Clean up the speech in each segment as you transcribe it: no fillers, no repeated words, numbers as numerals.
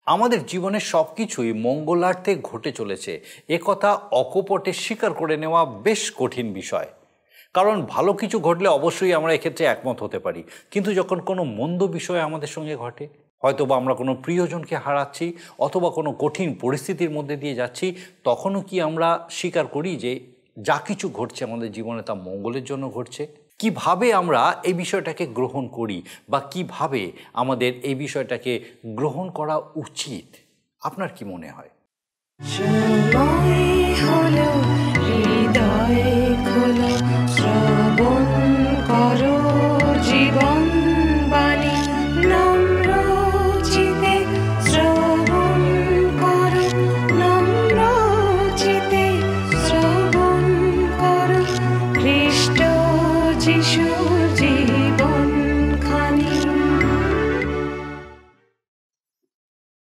আমাদের জীবনের সব কিছুই মঙ্গলার্থে ঘটে চলেছে, একথা অকপটে স্বীকার করে নেওয়া বেশ কঠিন বিষয়। কারণ ভালো কিছু ঘটলে অবশ্যই আমরা এক্ষেত্রে একমত হতে পারি, কিন্তু যখন কোনো মন্দ বিষয় আমাদের সঙ্গে ঘটে, হয়তো বা আমরা কোনো প্রিয়জনকে হারাচ্ছি অথবা কোনো কঠিন পরিস্থিতির মধ্যে দিয়ে যাচ্ছি, তখনও কি আমরা স্বীকার করি যে যা কিছু ঘটছে আমাদের জীবনে তা মঙ্গলের জন্য ঘটছে? কিভাবে আমরা এই বিষয়টাকে গ্রহণ করি বা কিভাবে আমাদের এই বিষয়টাকে গ্রহণ করা উচিত, আপনার কি মনে হয়?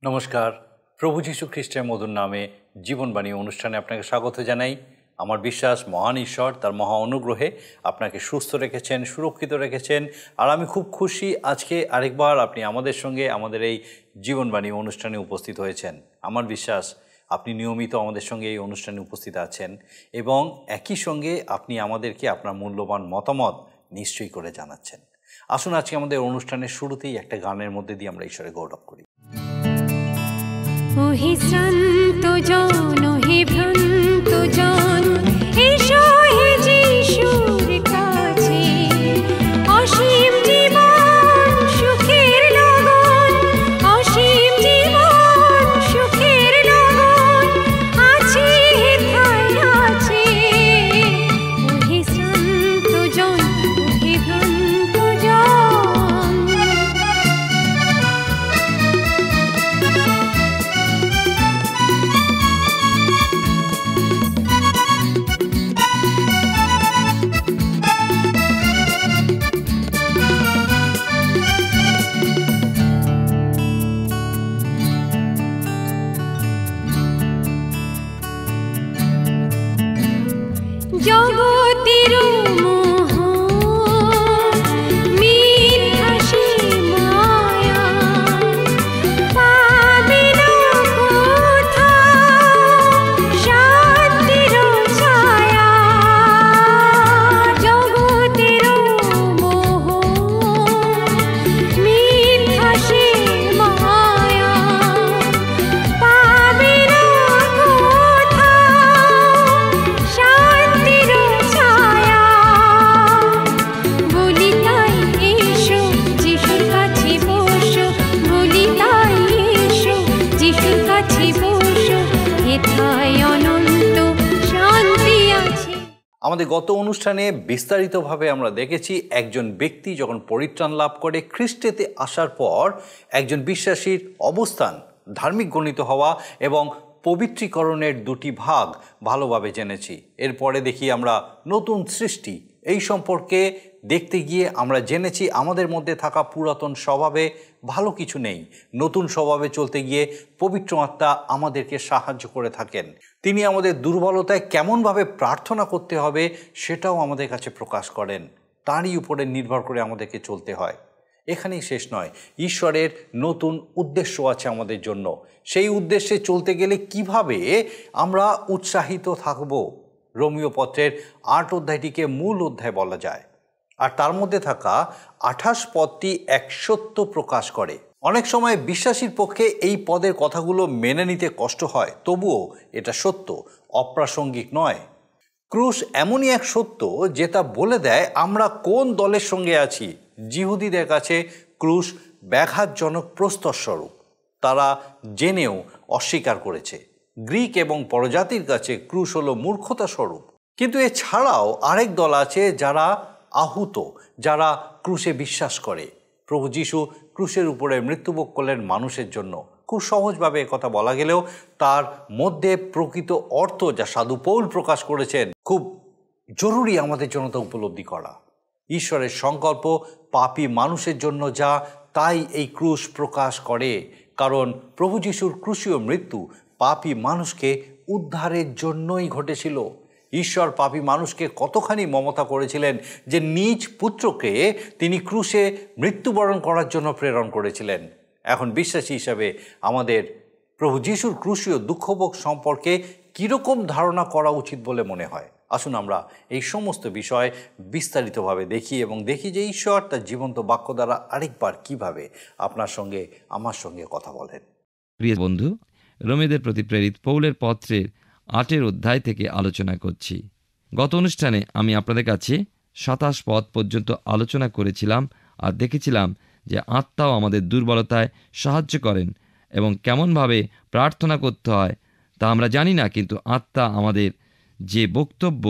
নমস্কার, প্রভু যীশু খ্রিস্টের মধুর নামে জীবনবাণী অনুষ্ঠানে আপনাকে স্বাগত জানাই। আমার বিশ্বাস মহান ঈশ্বর তার মহা অনুগ্রহে আপনাকে সুস্থ রেখেছেন, সুরক্ষিত রেখেছেন। আর আমি খুব খুশি আজকে আরেকবার আপনি আমাদের সঙ্গে আমাদের এই জীবনবাণী অনুষ্ঠানে উপস্থিত হয়েছেন। আমার বিশ্বাস আপনি নিয়মিত আমাদের সঙ্গে এই অনুষ্ঠানে উপস্থিত আছেন এবং একই সঙ্গে আপনি আমাদেরকে আপনার মূল্যবান মতামত নিশ্চয়ই করে জানাচ্ছেন। আসুন আজকে আমাদের অনুষ্ঠানের শুরুতেই একটা গানের মধ্যে দিয়ে আমরা ঈশ্বরে গৌরব করি। ওহে শ্রান্ত জন, ওহে ভ্রান্ত জন, এসো হে যিশুর কাছে। অসীম জীবন সুখের লগন, অসীম জীবন সুখের লগন আছে হেথায় আছে। ওহে শ্রান্ত জন, ওহে ভ্রান্ত জন। জগতের মোহ মিথ্যা সে মায়া, পাবে না কোথাও শান্তির ছায়া। জগতের মোহ মিথ্যা সে মায়া, পাবে না কোথাও শান্তির ছায়া। বলি তাই এসো যিশুর কাছে বসো, বলি তাই এসো যিশুর কাছে বসো, হেথায় অনন্ত শান্তি আছে। আমাদের গত অনুষ্ঠানে বিস্তারিতভাবে আমরা দেখেছি একজন ব্যক্তি যখন পরিত্রাণ লাভ করে খ্রিস্টেতে আসার পর একজন বিশ্বাসীর অবস্থান ধার্মিক গণিত হওয়া এবং পবিত্রীকরণের দুটি ভাগ ভালোভাবে জেনেছি। এরপরে দেখি আমরা নতুন সৃষ্টি, এই সম্পর্কে দেখতে গিয়ে আমরা জেনেছি আমাদের মধ্যে থাকা পুরাতন স্বভাবে ভালো কিছু নেই। নতুন স্বভাবে চলতে গিয়ে পবিত্র আত্মা আমাদেরকে সাহায্য করে থাকেন। তিনি আমাদের দুর্বলতায় কেমনভাবে প্রার্থনা করতে হবে সেটাও আমাদের কাছে প্রকাশ করেন। তারই উপরে নির্ভর করে আমাদেরকে চলতে হয়। এখানেই শেষ নয়, ঈশ্বরের নতুন উদ্দেশ্য আছে আমাদের জন্য। সেই উদ্দেশ্যে চলতে গেলে কিভাবে আমরা উৎসাহিত থাকব, রোমীয় পত্রের 8 অধ্যায়টিকে মূল অধ্যায় বলা যায়। আর তার মধ্যে থাকা 28 পদটি এক সত্য প্রকাশ করে। অনেক সময় বিশ্বাসীর পক্ষে এই পদের কথাগুলো মেনে নিতে কষ্ট হয়, তবুও এটা সত্য, অপ্রাসঙ্গিক নয়। ক্রুশ এমনই এক সত্য যেটা বলে দেয় আমরা কোন দলের সঙ্গে আছি। জিহুদীদের কাছে ক্রুশ ব্যাঘাতজনক প্রস্তরস্বরূপ, তারা জেনেও অস্বীকার করেছে। গ্রিক এবং পরজাতির কাছে ক্রুশ হলো মূর্খতা স্বরূপ। কিন্তু এছাড়াও আরেক দল আছে যারা আহুত, যারা ক্রুশে বিশ্বাস করে। প্রভু যীশু ক্রুশের উপরে মৃত্যুভোগ করলেন মানুষের জন্য। খুব সহজভাবে কথা বলা গেলেও তার মধ্যে প্রকৃত অর্থ যা সাধু পৌল প্রকাশ করেছেন খুব জরুরি আমাদের জন্য তা উপলব্ধি করা। ঈশ্বরের সংকল্প পাপী মানুষের জন্য যা, তাই এই ক্রুশ প্রকাশ করে। কারণ প্রভু যীশুর ক্রুশীয় মৃত্যু পাপী মানুষকে উদ্ধারের জন্যই ঘটেছিল। ঈশ্বর পাপী মানুষকে কতখানি মমতা করেছিলেন যে নিজ পুত্রকে তিনি ক্রুশে মৃত্যুবরণ করার জন্য প্রেরণ করেছিলেন। এখন বিশ্বাসী হিসাবে আমাদের প্রভু যিশুর ক্রুশীয় দুঃখভোগ সম্পর্কে কীরকম ধারণা করা উচিত বলে মনে হয়? আসুন আমরা এই সমস্ত বিষয় বিস্তারিতভাবে দেখি এবং দেখি যে ঈশ্বর তার জীবন্ত বাক্য দ্বারা আরেকবার কিভাবে আপনার সঙ্গে আমার সঙ্গে কথা বলেন। প্রিয় বন্ধু, রোমীয়দের প্রতি প্রেরিত পৌলের পত্রের 8 অধ্যায় থেকে আলোচনা করছি। গত অনুষ্ঠানে আমি আপনাদের কাছে 27 পদ পর্যন্ত আলোচনা করেছিলাম আর দেখেছিলাম যে আত্মাও আমাদের দুর্বলতায় সাহায্য করেন এবং কেমনভাবে প্রার্থনা করতে হয় তা আমরা জানি না, কিন্তু আত্মা আমাদের যে বক্তব্য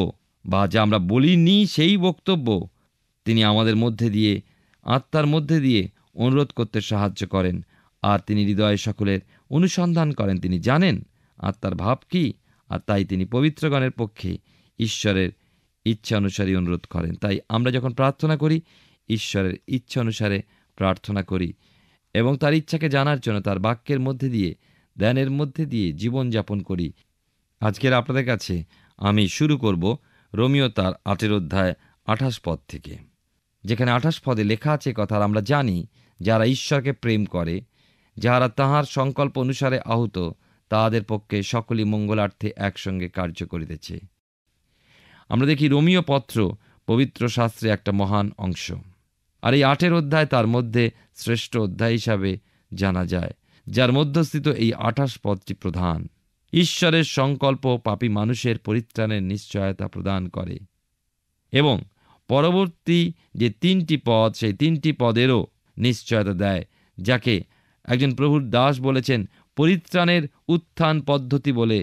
বা যা আমরা বলিনি সেই বক্তব্য তিনি আমাদের মধ্যে দিয়ে, আত্মার মধ্যে দিয়ে অনুরোধ করতে সাহায্য করেন। আর তিনি হৃদয়ে সকলের অনুসন্ধান করেন, তিনি জানেন আত্মার ভাব কি, আর তাই তিনি পবিত্রগণের পক্ষে ঈশ্বরের ইচ্ছা অনুসারে অনুরোধ করেন। তাই আমরা যখন প্রার্থনা করি, ঈশ্বরের ইচ্ছা অনুসারে প্রার্থনা করি এবং তার ইচ্ছাকে জানার জন্য তার বাক্যের মধ্যে দিয়ে, ধ্যানের মধ্যে দিয়ে জীবনযাপন করি। আজকের আপনাদের কাছে আমি শুরু করব রোমীয় তার 8 অধ্যায় 28 পদ থেকে, যেখানে 28 পদে লেখা আছে কথা আমরা জানি, যারা ঈশ্বরকে প্রেম করে, যাহারা তাহার সংকল্প অনুসারে আহুত, তাহাদের পক্ষে সকলই মঙ্গলার্থে একসঙ্গে কার্য করিতেছে। আমরা দেখি রোমীয় পত্র পবিত্র শাস্ত্রে একটা মহান অংশ, আর এই 8 অধ্যায় তার মধ্যে শ্রেষ্ঠ অধ্যায় হিসাবে জানা যায়, যার মধ্যস্থিত এই 28 পদটি প্রধান। ঈশ্বরের সংকল্প পাপী মানুষের পরিত্রাণের নিশ্চয়তা প্রদান করে এবং পরবর্তী যে 3টি পদ, সেই 3টি পদেরও নিশ্চয়তা দেয়, যাকে একজন প্রভুর দাস বলেছেন পরিত্রাণের উত্থান পদ্ধতি বলে।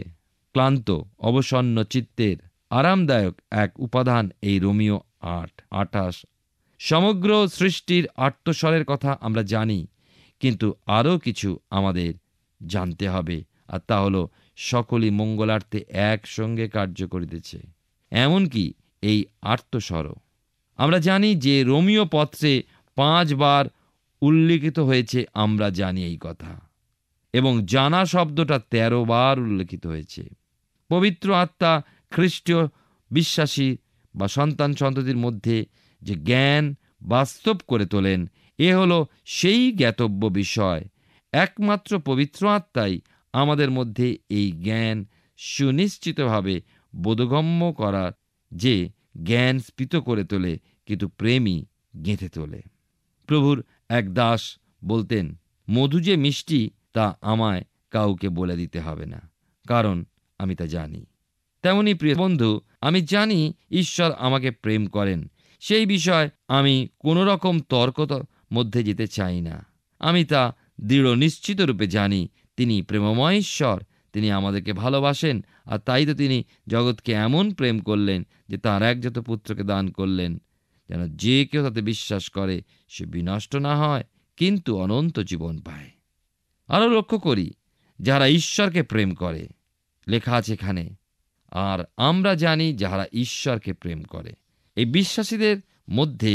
ক্লান্ত অবসন্ন চিত্তের আরামদায়ক এক উপাদান এই রোমীয় 8:28। সমগ্র সৃষ্টির আত্মস্বরের কথা আমরা জানি, কিন্তু আরও কিছু আমাদের জানতে হবে, আর তা হলো সকলই মঙ্গলার্থে একসঙ্গে কার্য করিতেছে। এমনকি এই আত্মস্বরও আমরা জানি যে রোমীয় পত্রে 5 বার উল্লিখিত হয়েছে, আমরা জানি এই কথা, এবং জানা শব্দটা 13 বার উল্লেখিত হয়েছে। পবিত্র আত্মা খ্রিস্টীয় বিশ্বাসী বা সন্তান সন্ততির মধ্যে যে জ্ঞান বাস্তব করে তোলেন, এ হলো সেই জ্ঞাতব্য বিষয়। একমাত্র পবিত্র আত্মাই আমাদের মধ্যে এই জ্ঞান সুনিশ্চিতভাবে বোধগম্য করার যে জ্ঞান স্ফীত করে তোলে, কিন্তু প্রেমই গেঁথে তোলে। প্রভুর এক দাস বলতেন, মধু যে মিষ্টি তা আমায় কাউকে বলে দিতে হবে না, কারণ আমি তা জানি। তেমনি প্রিয় বন্ধু, আমি জানি ঈশ্বর আমাকে প্রেম করেন। সেই বিষয় আমি কোনো রকম তর্ক মধ্যে যেতে চাই না। আমি তা দৃঢ় নিশ্চিত রূপে জানি তিনি প্রেমময় ঈশ্বর, তিনি আমাদেরকে ভালোবাসেন, আর তাই তো তিনি জগৎকে এমন প্রেম করলেন যে তাঁর একজাত পুত্রকে দান করলেন, যেন যে কেউ তাতে বিশ্বাস করে সে বিনষ্ট না হয়, কিন্তু অনন্ত জীবন পায়। আরও লক্ষ্য করি, যারা ঈশ্বরকে প্রেম করে, লেখা আছে এখানে, আর আমরা জানি যাহারা ঈশ্বরকে প্রেম করে। এই বিশ্বাসীদের মধ্যে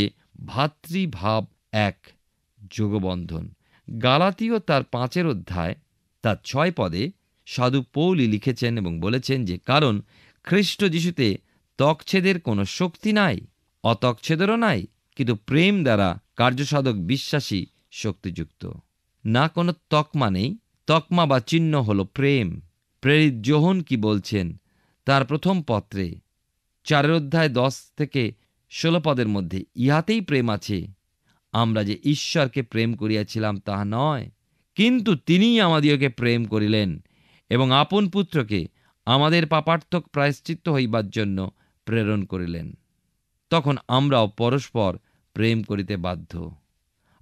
ভাতৃভাব এক যোগবন্ধন। গালাতীয় তার 5 অধ্যায় তার 6 পদে সাধু পৌলি লিখেছেন এবং বলেছেন যে, কারণ খ্রিস্ট যিশুতে ত্বকছেদের কোনো শক্তি নাই, অত্বকছেদেরও নাই, কিন্তু প্রেম দ্বারা কার্যসাধক বিশ্বাসী শক্তিযুক্ত। না কোনো তকমা নেই, তকমা বা চিহ্ন হল প্রেম। প্রেরিত যোহন কি বলছেন তার প্রথম পত্রে 4 অধ্যায় 10 থেকে 16 পদের মধ্যে, ইহাতেই প্রেম আছে, আমরা যে ঈশ্বরকে প্রেম করিয়াছিলাম তাহা নয়, কিন্তু তিনিই আমাদিগকে প্রেম করিলেন এবং আপন পুত্রকে আমাদের পাপার্থক প্রায়শ্চিত্ত হইবার জন্য প্রেরণ করিলেন। তখন আমরাও পরস্পর প্রেম করিতে বাধ্য।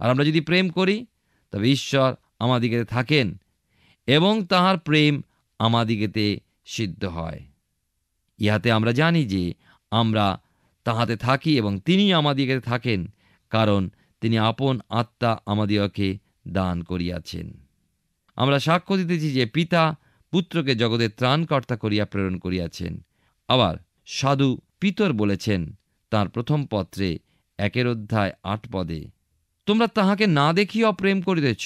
আর আমরা যদি প্রেম করি, তবে ঈশ্বর আমাদিগতে থাকেন এবং তাহার প্রেম আমাদিগতে সিদ্ধ হয়। ইহাতে আমরা জানি যে আমরা তাহাতে থাকি এবং তিনি আমাদিগতে থাকেন, কারণ তিনি আপন আত্মা আমাদিগকে দান করিয়াছেন। আমরা সাক্ষ্য দিতেছি যে পিতা পুত্রকে জগতের ত্রাণকর্তা করিয়া প্রেরণ করিয়াছেন। আবার সাধু পিতর বলেছেন তাঁর প্রথম পত্রে 1 অধ্যায় 8 পদে, তোমরা তাহাকে না দেখিয়া প্রেম করিতেছ,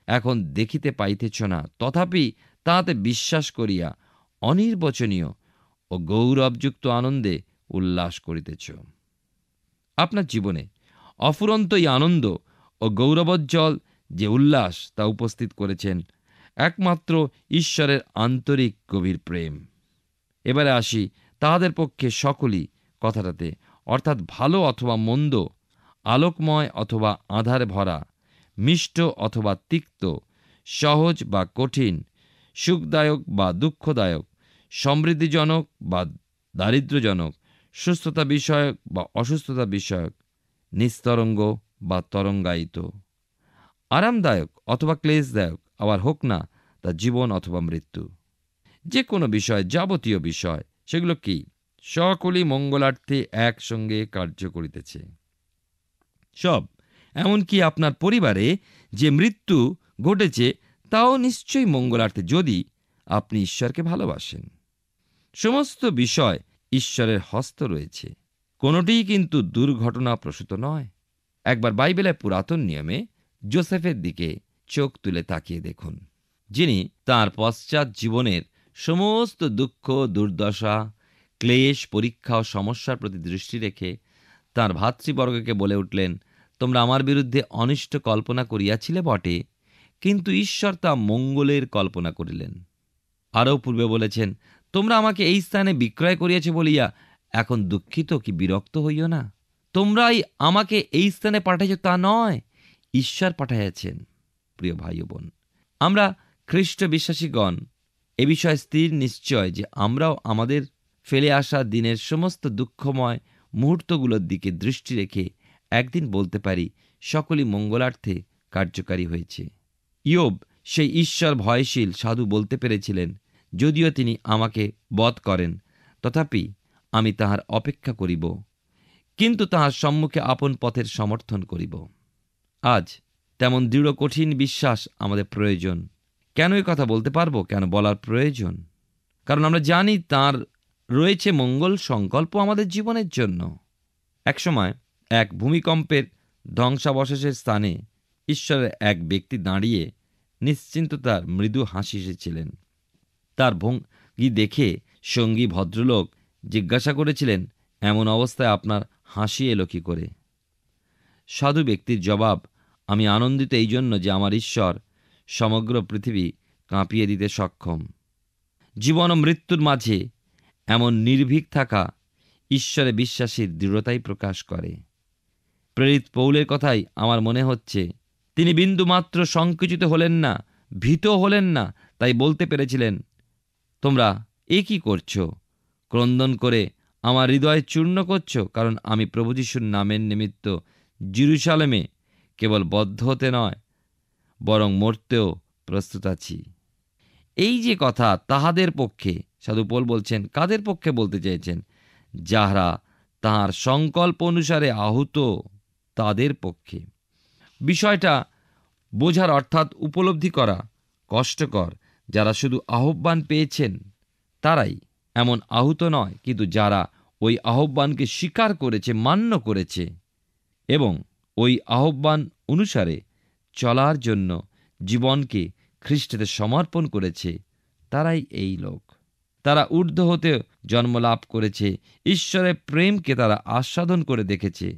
এখন দেখিতে পাইতেছ না, তথাপি তাহাতে বিশ্বাস করিয়া অনির্বচনীয় ও গৌরবযুক্ত আনন্দে উল্লাস করিতেছ। আপনার জীবনে অফুরন্ত এই আনন্দ ও গৌরবোজ্জ্বল যে উল্লাস তা উপস্থিত করেছেন একমাত্র ঈশ্বরের আন্তরিক গভীর প্রেম। এবারে আসি তাহাদের পক্ষে সকলই কথাটাতে, অর্থাৎ ভালো অথবা মন্দ, আলোকময় অথবা আঁধারে ভরা, মিষ্ট অথবা তিক্ত, সহজ বা কঠিন, সুখদায়ক বা দুঃখদায়ক, সমৃদ্ধিজনক বা দারিদ্র্যজনক, সুস্থতা বিষয়ক বা অসুস্থতা বিষয়ক, নিস্তরঙ্গ বা তরঙ্গায়িত, আরামদায়ক অথবা ক্লেশদায়ক, আবার হোক না তা জীবন অথবা মৃত্যু। যে কোনো বিষয়, যাবতীয় বিষয়, সেগুলো কি? সকলই মঙ্গলার্থে একসঙ্গে কার্য করিতেছে। সব, এমনকি আপনার পরিবারে যে মৃত্যু ঘটেছে তাও নিশ্চয়ই মঙ্গলার্থে, যদি আপনি ঈশ্বরকে ভালোবাসেন। সমস্ত বিষয় ঈশ্বরের হস্ত রয়েছে, কোনোটিই কিন্তু দুর্ঘটনা প্রসূত নয়। একবার বাইবেলের পুরাতন নিয়মে যোসেফের দিকে চোখ তুলে তাকিয়ে দেখুন, যিনি তাঁর পশ্চাৎ জীবনের সমস্ত দুঃখ, দুর্দশা, ক্লেশ, পরীক্ষা ও সমস্যার প্রতি দৃষ্টি রেখে তাঁর ভাতৃবর্গকে বলে উঠলেন, তোমরা আমার বিরুদ্ধে অনিষ্ট কল্পনা করিয়াছিলে বটে, কিন্তু ঈশ্বর তা মঙ্গলের কল্পনা করিলেন। আরও পূর্বে বলেছেন, তোমরা আমাকে এই স্থানে বিক্রয় করিয়াছ বলিয়া এখন দুঃখিত কি বিরক্ত হইও না। তোমরাই আমাকে এই স্থানে পাঠাইছ তা নয়, ঈশ্বর পাঠাইয়াছেন। প্রিয় ভাই ও বোন, আমরা খ্রিস্ট বিশ্বাসীগণ এ বিষয়ে স্থির নিশ্চয় যে আমরাও আমাদের ফেলে আসা দিনের সমস্ত দুঃখময় মুহূর্তগুলোর দিকে দৃষ্টি রেখে একদিন বলতে পারি, সকলই মঙ্গলার্থে কার্যকারী হয়েছে। ইয়োব সেই ঈশ্বর ভয়শীল সাধু বলতে পেরেছিলেন, যদিও তিনি আমাকে বধ করেন, তথাপি আমি তাহার অপেক্ষা করিব, কিন্তু তাহার সম্মুখে আপন পথের সমর্থন করিব। আজ তেমন দৃঢ় কঠিন বিশ্বাস আমাদের প্রয়োজন। কেন এই কথা বলতে পারবো? কেন বলার প্রয়োজন? কারণ আমরা জানি তাঁর রয়েছে মঙ্গল সংকল্প আমাদের জীবনের জন্য। একসময় এক ভূমিকম্পের ধ্বংসাবশেষের স্থানে ঈশ্বরের এক ব্যক্তি দাঁড়িয়ে নিশ্চিন্ত তার মৃদু হাসি এসেছিলেন। তার ভঙ্গি দেখে সঙ্গী ভদ্রলোক জিজ্ঞাসা করেছিলেন, এমন অবস্থায় আপনার হাসি এলো কি করে? সাধু ব্যক্তির জবাব, আমি আনন্দিত এই জন্য যে আমার ঈশ্বর সমগ্র পৃথিবী কাঁপিয়ে দিতে সক্ষম। জীবন ও মৃত্যুর মাঝে এমন নির্ভীক থাকা ঈশ্বরে বিশ্বাসীর দৃঢ়তাই প্রকাশ করে। প্রেরিত পৌলের কথাই আমার মনে হচ্ছে, তিনি বিন্দুমাত্র সংকুচিত হলেন না, ভীত হলেন না। তাই বলতে পেরেছিলেন, তোমরা এ কি করছো? ক্রন্দন করে আমার হৃদয় চূর্ণ করছো, কারণ আমি প্রভু যিশুর নামের নিমিত্ত জেরুজালেমে কেবল বদ্ধ হতে নয়, বরং মরতেও প্রস্তুত আছি। এই যে কথা, তাহাদের পক্ষে, সাধু পৌল বলছেন, কাদের পক্ষে বলতে চেয়েছেন? যাহারা তাহার সংকল্প অনুসারে আহুত, তাদের পক্ষে। বিষয়টা বোঝার অর্থাৎ উপলব্ধি করা কষ্টকর। যারা শুধু আহ্বান পেয়েছেন তারাই এমন আহুত নয়, কিন্তু যারা ওই আহ্বানকে স্বীকার করেছে, মান্য করেছে এবং ওই আহ্বান অনুসারে চলার জন্য জীবনকে খ্রিস্টতে সমর্পণ করেছে, তারাই এই লোক। তারা ঊর্ধ্ব হতে জন্ম লাভ করেছে, ঈশ্বরের প্রেমকে তারা আস্বাদন করে দেখেছে।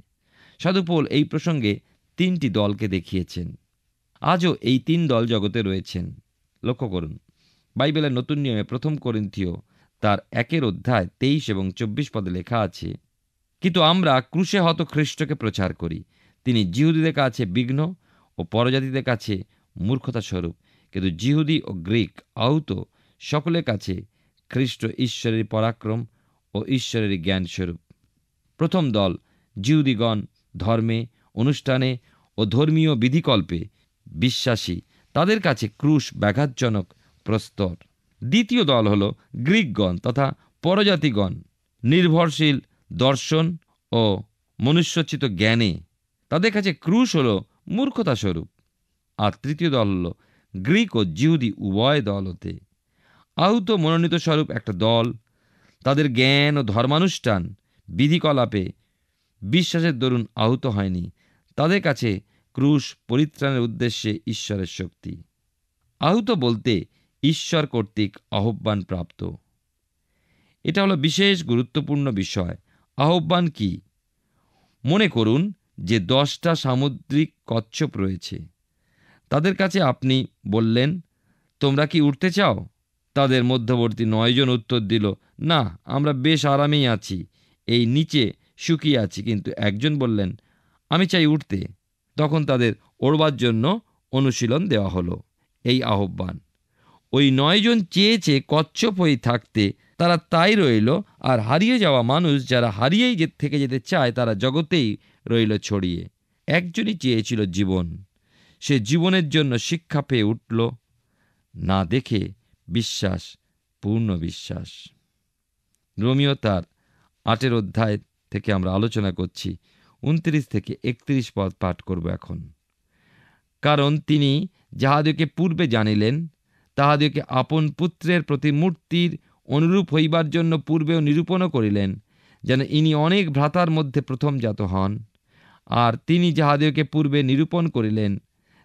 সাধু পৌল এই প্রসঙ্গে তিনটি দলকে দেখিয়েছেন। আজও এই তিন দল জগতে রয়েছেন। লক্ষ্য করুন, বাইবেলের নতুন নিয়মে 1 করিন্থীয় তার 1 এবং 24 পদে লেখা আছে, কিন্তু আমরা ক্রুশে হত খ্রিস্টকে প্রচার করি, তিনি জিহুদীদের কাছে বিঘ্ন ও পরজাতিদের কাছে মূর্খতা স্বরূপ, কিন্তু জিহুদী ও গ্রিক আহুত সকলের কাছে খ্রিস্ট ঈশ্বরের পরাক্রম ও ঈশ্বরের জ্ঞান স্বরূপ। প্রথম দল জিহুদীগণ ধর্মে, অনুষ্ঠানে ও ধর্মীয় বিধিকল্পে বিশ্বাসী, তাদের কাছে ক্রুশ ব্যাঘাতজনক প্রস্তর। দ্বিতীয় দল হল গ্রিকগণ তথা পরজাতিগণ, নির্ভরশীল দর্শন ও মনুষ্যোচিত জ্ঞানে, তাদের কাছে ক্রুশ হল মূর্খতা স্বরূপ। আর তৃতীয় দল হল গ্রিক ও জিহুদি উভয় দল হতে আহুত মনোনীত স্বরূপ একটা দল। তাদের জ্ঞান ও ধর্মানুষ্ঠান বিধিকলাপে বিশ্বাসের দরুন আহুত হয়নি, তাদের কাছে ক্রুশ পরিত্রাণের উদ্দেশ্যে ঈশ্বরের শক্তি। আহুত বলতে ঈশ্বর কর্তৃক আহ্বান প্রাপ্ত। এটা হলো বিশেষ গুরুত্বপূর্ণ বিষয়। আহ্বান কি? মনে করুন যে 10টা সামুদ্রিক কচ্ছপ রয়েছে, তাদের কাছে আপনি বললেন, তোমরা কি উঠতে চাও? তাদের মধ্যবর্তী 9 জন উত্তর দিল, না, আমরা বেশ আরামেই আছি, এই নিচে শুকিয়ে আছি। কিন্তু একজন বললেন, আমি চাই উঠতে। তখন তাদের ওড়বার জন্য অনুশীলন দেওয়া হলো। এই আহ্বান। ওই 9 জন চেয়েছে কচ্ছপ হয়ে থাকতে, তারা তাই রইল। আর হারিয়ে যাওয়া মানুষ, যারা হারিয়েই থেকে যেতে চায়, তারা জগতেই রইল ছড়িয়ে। একজনই চেয়েছিল জীবন, সে জীবনের জন্য শিক্ষা পেয়ে উঠল। না দেখে বিশ্বাস, পূর্ণ বিশ্বাস। রোমিও তার 8 অধ্যায় থেকে আমরা আলোচনা করছি। 29 থেকে 31 পদ পাঠ করব এখন। কারণ তিনি যাহাদিওকে পূর্বে জানিলেন, তাহাদিওকে আপন পুত্রের প্রতিমূর্তির অনুরূপ হইবার জন্য পূর্বেও নিরূপণও করিলেন, যেন ইনি অনেক ভ্রাতার মধ্যে প্রথম জাত হন। আর তিনি যাহাদিওকে পূর্বে নিরূপণ করিলেন,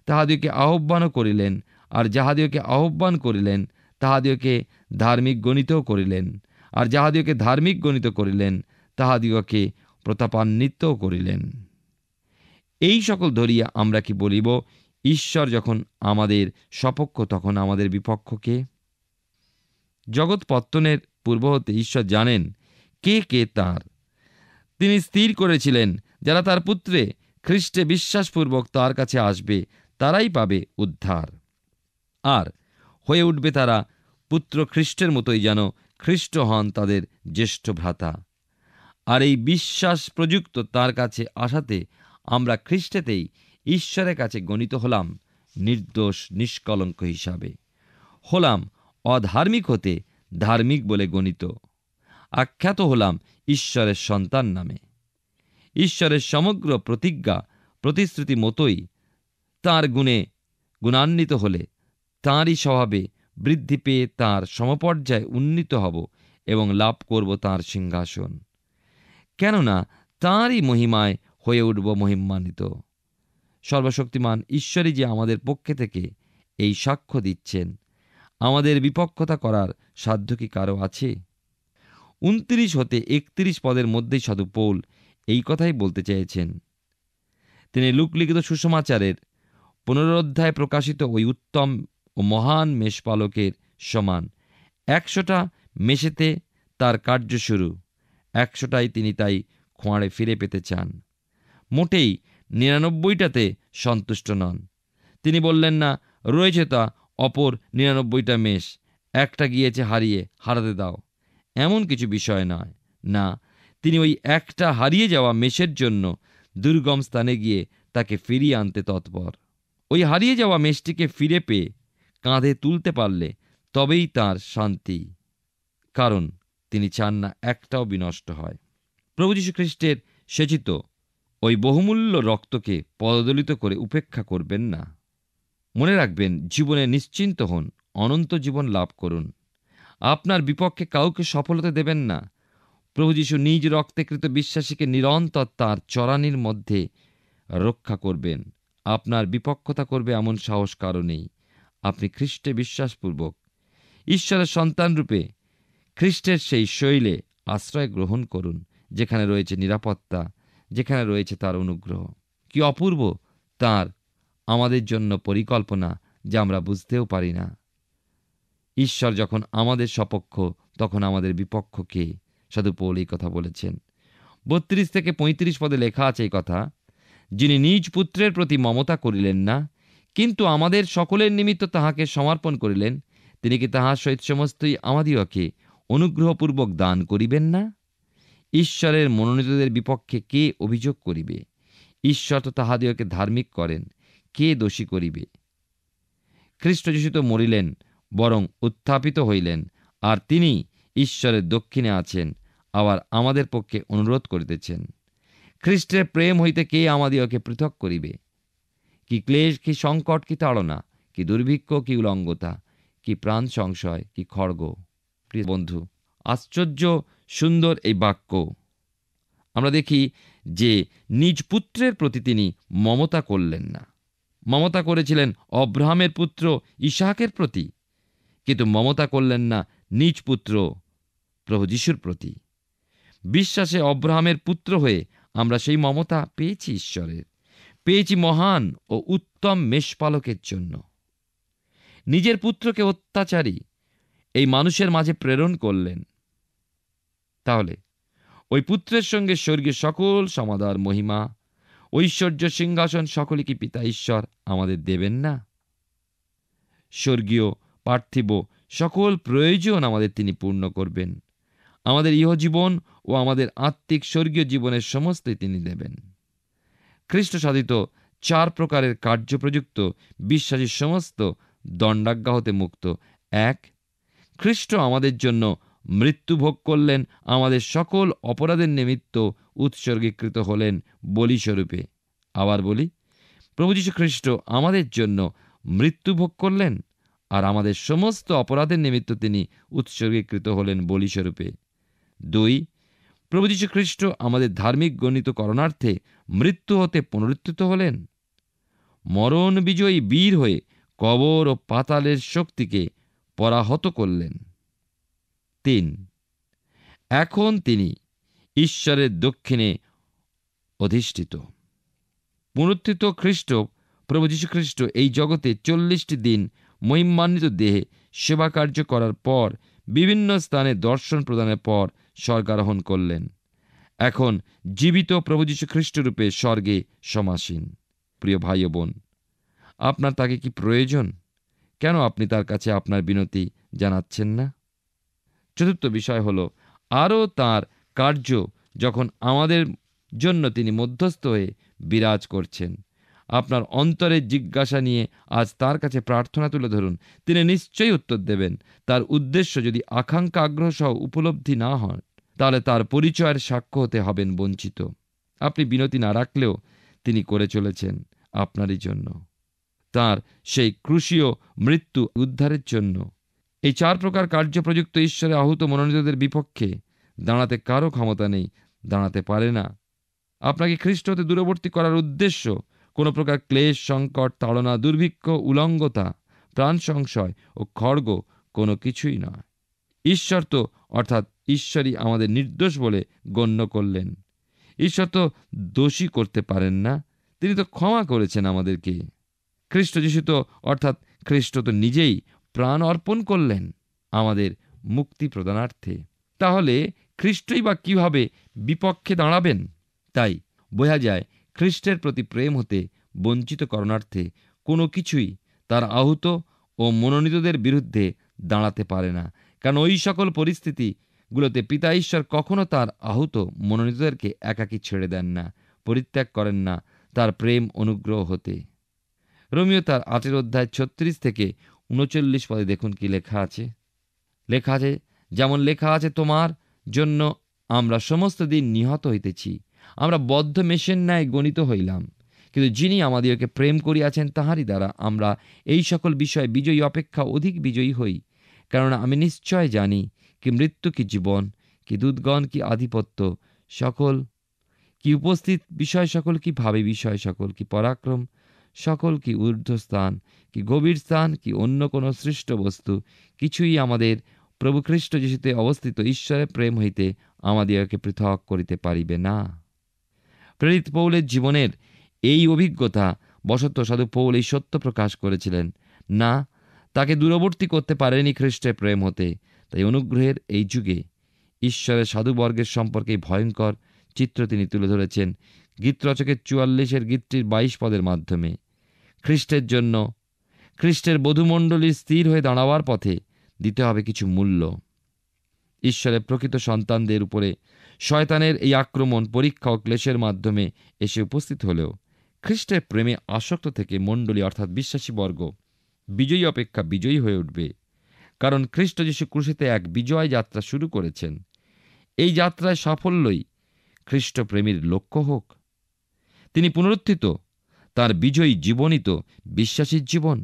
তাহাদিওকে আহ্বানও করিলেন। আর যাহাদিওকে আহ্বান করিলেন, তাহাদিওকে ধার্মিক গণিতও করিলেন। আর যাহাদিওকে ধার্মিক গণিত করিলেন, তাহাদিওকে প্রতাপান্বিতও করিলেন। এই সকল ধরিয়া আমরা কি বলিব? ঈশ্বর যখন আমাদের সপক্ষ, তখন আমাদের বিপক্ষ কে? জগৎ পত্তনের পূর্ব হতে ঈশ্বর জানেন কে কে তাঁর। তিনি স্থির করেছিলেন, যারা তার পুত্রে খ্রিস্টে বিশ্বাসপূর্বক তার কাছে আসবে, তারাই পাবে উদ্ধার। আর হয়ে উঠবে তারা পুত্র খ্রিস্টের মতোই, যেন খ্রিস্ট হন তাদের জ্যেষ্ঠ ভ্রাতা। আর এই বিশ্বাস প্রযুক্ত তার কাছে আসাতে আমরা খ্রিস্টেতেই ঈশ্বরের কাছে গণিত হলাম নির্দোষ নিষ্কলঙ্ক হিসাবে। হলাম অধার্মিক হতে ধার্মিক বলে গণিত। আখ্যাত হলাম ঈশ্বরের সন্তান নামে। ঈশ্বরের সমগ্র প্রতিজ্ঞা প্রতিশ্রুতি মতোই তাঁর গুণে গুণান্বিত হলে তাঁরই স্বভাবে বৃদ্ধি পেয়ে তাঁর সমপর্যায়ে উন্নীত হব এবং লাভ করব তাঁর সিংহাসন। কেননা তাঁরই মহিমায় হয়ে উঠব মহিমান্বিত। সর্বশক্তিমান ঈশ্বরই যে আমাদের পক্ষে থেকে এই সাক্ষ্য দিচ্ছেন, আমাদের বিপক্ষতা করার সাধ্য কি কারো আছে? 29 হতে 31 পদের মধ্যেই সাধু পৌল এই কথাই বলতে চেয়েছেন। তিনি লুকলিখিত সুসমাচারের 15 অধ্যায়ে প্রকাশিত ওই উত্তম ও মহান মেষপালকের সমান। 100টা মেষেতে তার কার্য শুরু, 100টাই তিনি তাই খোঁয়াড়ে ফিরে পেতে চান। মোটেই 99টাতে সন্তুষ্ট নন। তিনি বললেন না, রয়েছে তা অপর 99টা মেষ, একটা গিয়েছে হারিয়ে, হারাতে দাও। এমন কিছু বিষয় নয়। না, তিনি ওই একটা হারিয়ে যাওয়া মেষের জন্য দুর্গম স্থানে গিয়ে তাকে ফিরিয়ে আনতে তৎপর। ওই হারিয়ে যাওয়া মেষটিকে ফিরে পেয়ে কাঁধে তুলতে পারলে তবেই তার শান্তি, কারণ তিনি চান না একটাও বিনষ্ট হয়। প্রভু যীশু খ্রিস্টের সেচিত ওই বহুমূল্য রক্তকে পদদলিত করে উপেক্ষা করবেন না। মনে রাখবেন, জীবনে নিশ্চিন্ত হন, অনন্ত জীবন লাভ করুন। আপনার বিপক্ষে কাউকে সফল হতে দেবেন না। প্রভু যীশু নিজ রক্তেকৃত বিশ্বাসীকে নিরন্তর তাঁর চরানির মধ্যে রক্ষা করবেন। আপনার বিপক্ষতা করবে এমন সাহস কারো নেই। আপনি খ্রিস্টে বিশ্বাসপূর্বক ঈশ্বরের সন্তান রূপে খ্রিস্টের সেই শৈলে আশ্রয় গ্রহণ করুন, যেখানে রয়েছে নিরাপত্তা, যেখানে রয়েছে তার অনুগ্রহ। কি অপূর্ব তার আমাদের জন্য পরিকল্পনা, যা আমরা বুঝতেও পারি না। ঈশ্বর যখন আমাদের সপক্ষ, তখন আমাদের বিপক্ষ কে? সাধু পৌল এই কথা বলেছেন। 32 থেকে 35 পদে লেখা আছে এই কথা, যিনি নিজ পুত্রের প্রতি মমতা করিলেন না, কিন্তু আমাদের সকলের নিমিত্ত তাহাকে সমর্পণ করিলেন, তিনি কি তাহার সহিত সমস্তই আমাদিওকে অনুগ্রহপূর্বক দান করিবেন না? ঈশ্বরের মনোনীতদের বিপক্ষে কে অভিযোগ করিবে? ঈশ্বর তো তাহাদিওকে ধার্মিক করেন, কে দোষী করিবে? খ্রিস্ট যীশু তো মরিলেন, বরং উত্থাপিত হইলেন, আর তিনি ঈশ্বরের দক্ষিণে আছেন, আবার আমাদের পক্ষে অনুরোধ করিতেছেন। খ্রিস্টের প্রেম হইতে কে আমাদিওকে পৃথক করিবে? কি ক্লেশ, কি সংকট, কি তাড়না, কি দুর্ভিক্ষ, কি উলঙ্গতা, কি প্রাণ সংশয়, কি খড়গ? প্রিয় বন্ধু, আশ্চর্য সুন্দর এই বাক্য। আমরা দেখি যে নিজ পুত্রের প্রতি তিনি মমতা করলেন না। মমতা করেছিলেন অব্রাহামের পুত্র ইসাহাকের প্রতি, কিন্তু মমতা করলেন না নিজ পুত্র প্রভু যীশুর প্রতি। বিশ্বাসে অব্রাহামের পুত্র হয়ে আমরা সেই মমতা পেয়েছি ঈশ্বরের। পেয়েছি মহান ও উত্তম মেষপালকের জন্য। নিজের পুত্রকে অত্যাচারী এই মানুষের মাঝে প্রেরণ করলেন। তাহলে ওই পুত্রের সঙ্গে স্বর্গীয় সকল সমাদর, মহিমা, ঐশ্বর্য, সিংহাসন সকলে কি পিতা ঈশ্বর আমাদের দেবেন না? স্বর্গীয়, পার্থিব সকল প্রয়োজন আমাদের তিনি পূর্ণ করবেন। আমাদের ইহজীবন ও আমাদের আত্মিক স্বর্গীয় জীবনের সমস্তই তিনি দেবেন। খ্রিস্ট সাধিত 4 প্রকারের কার্যপ্রযুক্ত বিশ্বাসী সমস্ত দণ্ডাজ্ঞা হতে মুক্ত। 1, খ্রিস্ট আমাদের জন্য মৃত্যু ভোগ করলেন, আমাদের সকল অপরাধের নিমিত্ত উৎসর্গীকৃত হলেন বলিস্বরূপে। আবার বলি, প্রভু যীশু খ্রিস্ট আমাদের জন্য মৃত্যু ভোগ করলেন, আর আমাদের সমস্ত অপরাধের নিমিত্ত তিনি উৎসর্গীকৃত হলেন বলিস্বরূপে। 2, প্রভু যীশু খ্রিস্ট আমাদের ধার্মিক গণিত করণার্থে মৃত্যু হতে পুনরুত্থিত হলেন, মরণ বিজয়ী বীর হয়ে কবর ও পাতালের শক্তিকে পরাহত করলেন। 3, এখন তিনি ঈশ্বরের দক্ষিণে অধিষ্ঠিত। পুনরুত্থিত খ্রিস্ট প্রভু যীশু খ্রিস্ট এই জগতে 40টি দিন মহিমান্বিত দেহে সেবা কার্য করার পর, বিভিন্ন স্থানে দর্শন প্রদানের পর স্বর্গারোহণ করলেন। এখন জীবিত প্রভু যীশু খ্রিস্ট রূপে স্বর্গে সমাসীন। প্রিয় ভাই ও বোন, আপনার তাকে কি প্রয়োজন? কেন আপনি তার কাছে আপনার বিনতি জানাচ্ছেন না? চতুর্থ বিষয় হল, আরও তার কার্য যখন আমাদের জন্য তিনি মধ্যস্থ হয়ে বিরাজ করছেন। আপনার অন্তরের জিজ্ঞাসা নিয়ে আজ তার কাছে প্রার্থনা তুলে ধরুন, তিনি নিশ্চয়ই উত্তর দেবেন। তার উদ্দেশ্য যদি আকাঙ্ক্ষা, আগ্রহ সহ উপলব্ধি না হয়, তাহলে তার পরিচয়ের সাক্ষ্য হতে হবেন বঞ্চিত। আপনি বিনতি না রাখলেও তিনি করে চলেছেন আপনারই জন্য, তার সেই ক্রুশীয় মৃত্যু উদ্ধারের জন্য। এই 4 প্রকার কার্যপ্রযুক্ত ঈশ্বরে আহুত মনোনীতদের বিপক্ষে দাঁড়াতে কারো ক্ষমতা নেই, দাঁড়াতে পারে না। আপনাকে খ্রিস্ট হতে দূরবর্তী করার উদ্দেশ্য কোনো প্রকার ক্লেশ, সংকট, তাড়না, দুর্ভিক্ষ, উলঙ্গতা, প্রাণ সংশয় ও খড়গ কোনো কিছুই নয়। ঈশ্বর তো, অর্থাৎ ঈশ্বরই আমাদের নির্দোষ বলে গণ্য করলেন। ঈশ্বর তো দোষী করতে পারেন না, তিনি তো ক্ষমা করেছেন আমাদেরকে। খ্রিস্ট যীশু তো, অর্থাৎ খ্রিস্ট তো নিজেই প্রাণ অর্পণ করলেন আমাদের মুক্তি প্রদানার্থে। তাহলে খ্রিস্টই বা কিভাবে বিপক্ষে দাঁড়াবেন? তাই বোঝা যায়, খ্রিস্টের প্রতি প্রেম হতে বঞ্চিত করণার্থে কোনো কিছুই তার আহুত ও মনোনীতদের বিরুদ্ধে দাঁড়াতে পারে না। কারণ ওই সকল পরিস্থিতিগুলোতে পিতা ঈশ্বর কখনো তার আহুত মনোনীতদেরকে একাকী ছেড়ে দেন না, পরিত্যাগ করেন না তার প্রেম অনুগ্রহ হতে। রোমীয় তার 8 অধ্যায় 36 থেকে 39 পদে দেখুন কি লেখা আছে। যেমন লেখা আছে, তোমার জন্য আমরা সমস্ত দিন নিহত হইতেছি, আমরা বদ্ধ মেষের ন্যায় গণিত হইলাম। কিন্তু যিনি আমাদেরকে প্রেম করিয়াছেন, তাহারই দ্বারা আমরা এই সকল বিষয়ে বিজয়ী অপেক্ষা অধিক বিজয়ী হই। কেননা আমি নিশ্চয় জানি, কি মৃত্যু, কি জীবন, কি দূতগণ, কি আধিপত্য সকল, কি উপস্থিত বিষয় সকল, কি ভাবী বিষয় সকল, কি পরাক্রম সকল, কি ঊর্ধ্বস্থান, কি গভীর স্থান, কি অন্য কোন সৃষ্ট বস্তু, কিছুই আমাদের প্রভু খ্রিস্ট যিশুতে অবস্থিত ঈশ্বরের প্রেম হইতে আমাদিগকে পৃথক করিতে পারিবে না। প্রেরিত পৌলের জীবনের এই অভিজ্ঞতা বশত সাধু পৌল এই সত্য প্রকাশ করেছিলেন, না, তাকে দূরবর্তী করতে পারেনি খ্রিস্টের প্রেম হতে। তাই অনুগ্রহের এই যুগে ঈশ্বরের সাধুবর্গের সম্পর্কে ভয়ঙ্কর চিত্র তিনি তুলে ধরেছেন গীতরচকের 44 গীতটির 22 পদের মাধ্যমে। খ্রিস্টের জন্য, খ্রিস্টের বধূমণ্ডলীর স্থির হয়ে দাঁড়াবার পথে দিতে হবে কিছু মূল্য। ঈশ্বরের প্রকৃত সন্তানদের উপরে শয়তানের এই আক্রমণ, পরীক্ষা ও ক্লেশের মাধ্যমে এসে উপস্থিত হলেও খ্রিস্টের প্রেমে আসক্ত থেকে মণ্ডলী, অর্থাৎ বিশ্বাসী বর্গ বিজয়ী অপেক্ষা বিজয়ী হয়ে উঠবে। কারণ খ্রিস্ট যীশু ক্রুশিতে এক বিজয় যাত্রা শুরু করেছেন। এই যাত্রায় সাফল্যই খ্রিস্ট প্রেমীর লক্ষ্য হোক। তিনি পুনরুত্থিত, তার বিজয়ী জীবনই তো বিশ্বাসীর জীবন।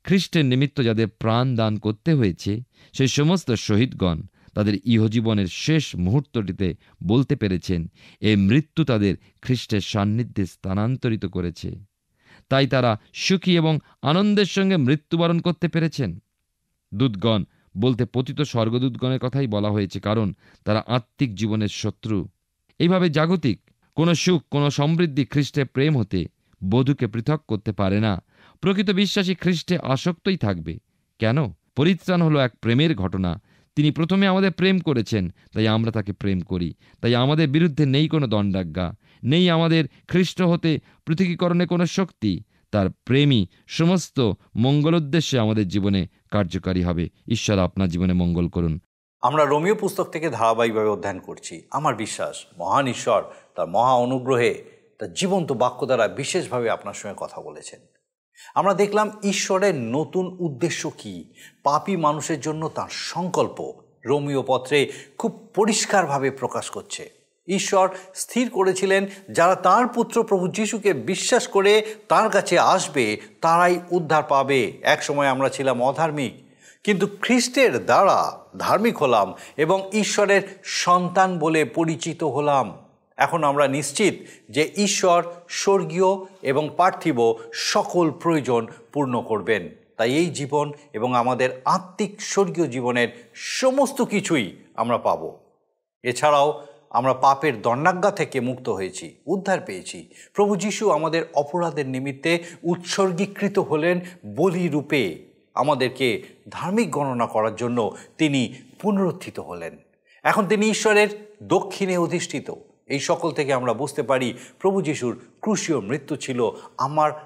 খ্রিস্টের নিমিত্ত যাদের প্রাণ দান করতে হয়েছে, সেই সমস্ত শহীদগণ তাদের ইহজীবনের শেষ মুহূর্তটিতে বলতে পেরেছেন, এই মৃত্যু তাদের খ্রিস্টের সান্নিধ্যে স্থানান্তরিত করেছে। তাই তারা সুখী এবং আনন্দের সঙ্গে মৃত্যুবরণ করতে পেরেছেন। দূতগণ বলতে পতিত স্বর্গদূতগণের কথাই বলা হয়েছে, কারণ তারা আত্মিক জীবনের শত্রু। এইভাবে জাগতিক কোনো সুখ, কোনো সমৃদ্ধি খ্রিস্টে প্রেম হতে বধূকে পৃথক করতে পারে না। প্রকৃত বিশ্বাসী খ্রিস্টে আসক্তই থাকবে। কেন? পরিত্রাণ হলো এক প্রেমের ঘটনা। তিনি প্রথমে আমাদের প্রেম করেছেন, তাই আমরা তাকে প্রেম করি। তাই আমাদের বিরুদ্ধে নেই কোনো দণ্ডাজ্ঞা, নেই আমাদের খ্রিস্ট হতে পৃথকীকরণে কোনো শক্তি। তার প্রেমই সমস্ত মঙ্গল উদ্দেশ্যে আমাদের জীবনে কার্যকারী হবে। ঈশ্বর আপনার জীবনে মঙ্গল করুন। আমরা রোমীয় পুস্তক থেকে ধারাবাহিকভাবে অধ্যয়ন করছি। আমার বিশ্বাস মহান ঈশ্বর তার মহা অনুগ্রহে তার জীবন্ত বাক্য দ্বারা বিশেষভাবে আপনার সঙ্গে কথা বলেছেন। আমরা দেখলাম ঈশ্বরের নতুন উদ্দেশ্য কি, পাপী মানুষের জন্য তার সংকল্প রোমীয় পত্রে খুব পরিষ্কারভাবে প্রকাশ করছে। ঈশ্বর স্থির করেছিলেন যারা তাঁর পুত্র প্রভু যিশুকে বিশ্বাস করে তার কাছে আসবে তারাই উদ্ধার পাবে। এক সময় আমরা ছিলাম অধার্মিক, কিন্তু খ্রিস্টের দ্বারা ধার্মিক হলাম এবং ঈশ্বরের সন্তান বলে পরিচিত হলাম। এখন আমরা নিশ্চিত যে ঈশ্বর স্বর্গীয় এবং পার্থিব সকল প্রয়োজন পূর্ণ করবেন। তাই এই জীবন এবং আমাদের আত্মিক স্বর্গীয় জীবনের সমস্ত কিছুই আমরা পাব। এছাড়াও আমরা পাপের দণ্ডাজ্ঞা থেকে মুক্ত হয়েছি, উদ্ধার পেয়েছি। প্রভু যিশু আমাদের অপরাধের নিমিত্তে উৎসর্গীকৃত হলেন বলি রূপে। আমাদেরকে ধার্মিক গণনা করার জন্য তিনি পুনরুত্থিত হলেন। এখন তিনি ঈশ্বরের দক্ষিণে অধিষ্ঠিত। এই সকল থেকে আমরা বুঝতে পারি প্রভু যিশুর ক্রুশীয় মৃত্যু ছিল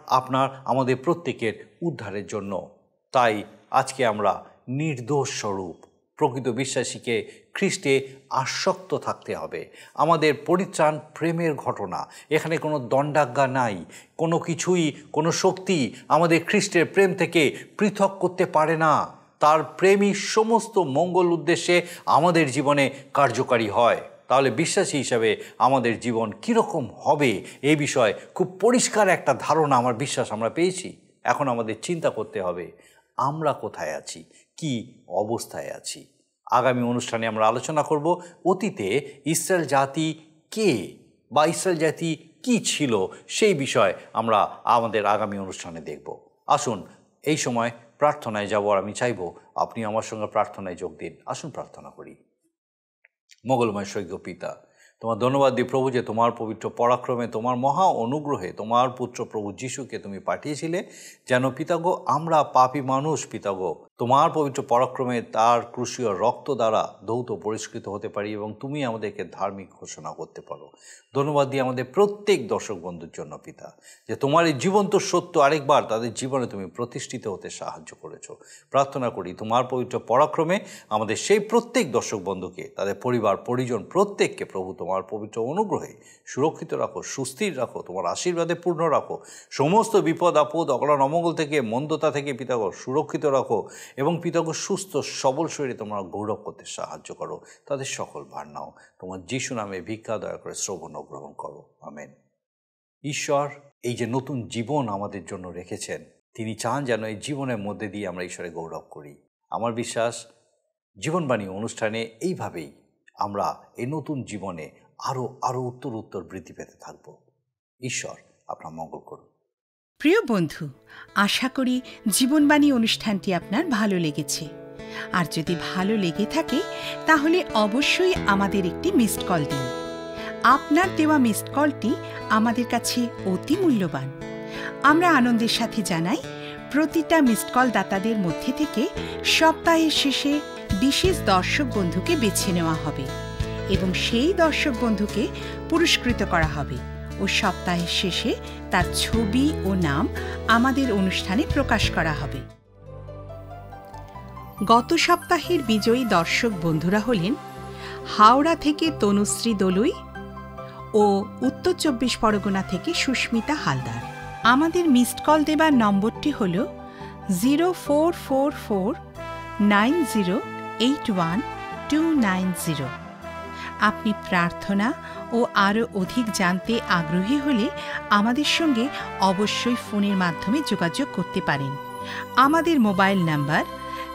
আপনার আমাদের প্রত্যেকের উদ্ধারের জন্য। তাই আজকে আমরা নির্দোষ স্বরূপ প্রকৃত বিশ্বাসীকে খ্রিস্টে আসক্ত থাকতে হবে। আমাদের পরিত্রাণ প্রেমের ঘটনা, এখানে কোনো দণ্ডাজ্ঞা নাই। কোনো কিছুই, কোনো শক্তি আমাদের খ্রিস্টের প্রেম থেকে পৃথক করতে পারে না। তার প্রেমই সমস্ত মঙ্গল উদ্দেশ্যে আমাদের জীবনে কার্যকারী হয়। তাহলে বিশ্বাসী হিসাবে আমাদের জীবন কীরকম হবে এই বিষয়ে খুব পরিষ্কার একটা ধারণা আমার বিশ্বাস আমরা পেয়েছি। এখন আমাদের চিন্তা করতে হবে আমরা কোথায় আছি, কি অবস্থায় আছি। আগামী অনুষ্ঠানে আমরা আলোচনা করব অতীতে ইসরায়েল জাতি কে বা ইসরায়েল জাতি কি ছিল সেই বিষয় আমরা আমাদের আগামী অনুষ্ঠানে দেখব। আসুন এই সময় প্রার্থনায় যাব। আর আমি চাইব আপনি আমার সঙ্গে প্রার্থনায় যোগ দিন। আসুন প্রার্থনা করি। মঙ্গলময় স্বর্গীয় পিতা, তোমার ধন্যবাদ দিই প্রভু যে তোমার পবিত্র পরাক্রমে, তোমার মহা অনুগ্রহে তোমার পুত্র প্রভু যিশুকে তুমি পাঠিয়েছিলে যেন পিতাগো আমরা পাপী মানুষ পিতাগো তোমার পবিত্র পরাক্রমে তার ক্রুশীয় রক্ত দ্বারা ধৌত পরিষ্কৃত হতে পারি এবং তুমি আমাদেরকে ধার্মিক ঘোষণা করতে পারো। ধন্যবাদ দিই আমাদের প্রত্যেক দর্শক বন্ধুর জন্য পিতা, যে তোমার এই জীবন্ত সত্য আরেকবার তাদের জীবনে তুমি প্রতিষ্ঠিত হতে সাহায্য করেছো। প্রার্থনা করি তোমার পবিত্র পরাক্রমে আমাদের সেই প্রত্যেক দর্শক বন্ধুকে, তাদের পরিবার পরিজন প্রত্যেককে প্রভু তোমার পবিত্র অনুগ্রহে সুরক্ষিত রাখো, সুস্থির রাখো, তোমার আশীর্বাদে পূর্ণ রাখো। সমস্ত বিপদ আপদ, অকল্যাণ অমঙ্গল থেকে, মন্দতা থেকে পিতাগো সুরক্ষিত রাখো এবং পিতাগো সুস্থ সবল শরীরে তোমরা গৌরব করতে সাহায্য করো। তাদের সকল ভার নাও। তোমার যিশু নামে ভিক্ষা দয়া করে শ্রবণ ও গ্রহণ করো। আমেন। ঈশ্বর এই যে নতুন জীবন আমাদের জন্য রেখেছেন, তিনি চান যেন এই জীবনের মধ্যে দিয়ে আমরা ঈশ্বরে গৌরব করি। আমার বিশ্বাস জীবনবাণী অনুষ্ঠানে এইভাবেই আমরা এই নতুন জীবনে আরও উত্তর বৃদ্ধি পেতে থাকব। ঈশ্বর আপনার মঙ্গল করুন। প্রিয় বন্ধু, আশা করি জীবনবাণী অনুষ্ঠানটি আপনার ভালো লেগেছে। আর যদি ভালো লেগে থাকে তাহলে অবশ্যই আমাদের একটি মিসড কল দিন। আপনার দেওয়া মিসড কলটি আমাদের কাছে অতি মূল্যবান। আমরা আনন্দের সাথে জানাই প্রতিটা মিসড কল দাতাদের মধ্যে থেকে সপ্তাহের শেষে বিশেষ দর্শক বন্ধুকে বেছে নেওয়া হবে এবং সেই দর্শক বন্ধুকে পুরস্কৃত করা হবে ও সপ্তাহের শেষে তার ছবি ও নাম আমাদের অনুষ্ঠানে প্রকাশ করা হবে। গত সপ্তাহের বিজয়ী দর্শক বন্ধুরা হলেন হাওড়া থেকে তনুশ্রী দলুই ও উত্তর 24 পরগনা থেকে সুস্মিতা হালদার। আমাদের মিসড কল দেবার নম্বরটি হল 04449081 আপনি প্রার্থনা ও আরও অধিক জানতে আগ্রহী হলে আমাদের সঙ্গে অবশ্যই ফোনের মাধ্যমে যোগাযোগ করতে পারেন। আমাদের মোবাইল নাম্বার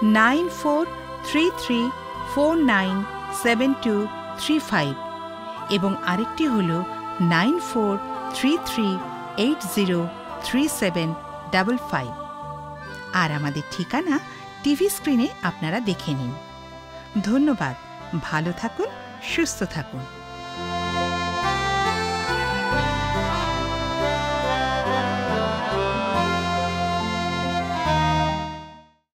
9433497235 এবং আরেকটি হল 9433803755। আর আমাদের ঠিকানা টিভি স্ক্রিনে আপনারা দেখে নিন। ধন্যবাদ। ভালো থাকুন, সুস্থ থাকুন।